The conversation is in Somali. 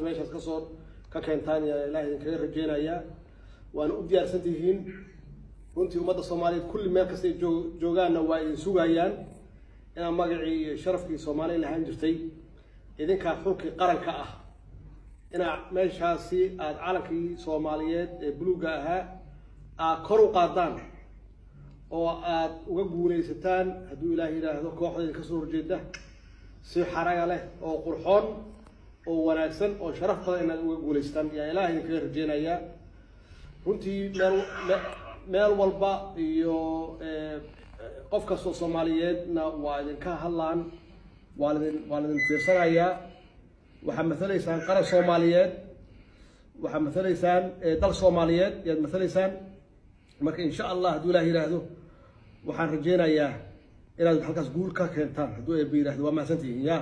meeshaas ka soo ka keentaan ilaahay idinkaga rajeynayaa waan u diyaarsan tihiin runtii ummadda Soomaaliyeed kulli meel kasta ay joogaanna waa idin sugayaan inaan magacii iyo sharafkii Soomaaliya lahaan jirtay idinka xulkii qaranka ah ina meeshaasi aad calankii Soomaaliyeed ee buluuga ahaa kor u qaadaan oo aad uga guuleysataan hadduu ilaahay yiraahdo kooxda ka soo horjeeda si xaraga leh oo qurxoon oo wanaagsan oo sharaf badan inaad uga guuleystaan yaa ilaahay idinkaga rajeynayaa runtii meel walba iyo qof kastoo Soomaaliyeedna waa idinka hadlaan waa idin fiirsanayaa waxaa matalaysaan qaran Soomaaliyeed waxaa matalaysaan dal Soomaaliyeed yaad matalaysaan marka insha Allah hadduu ilaahay yiraahdo waxaan rajeynayaa inaad halkaas guul ka keentaan hadduu ay yiraahdo waa mahadsantihiin yaa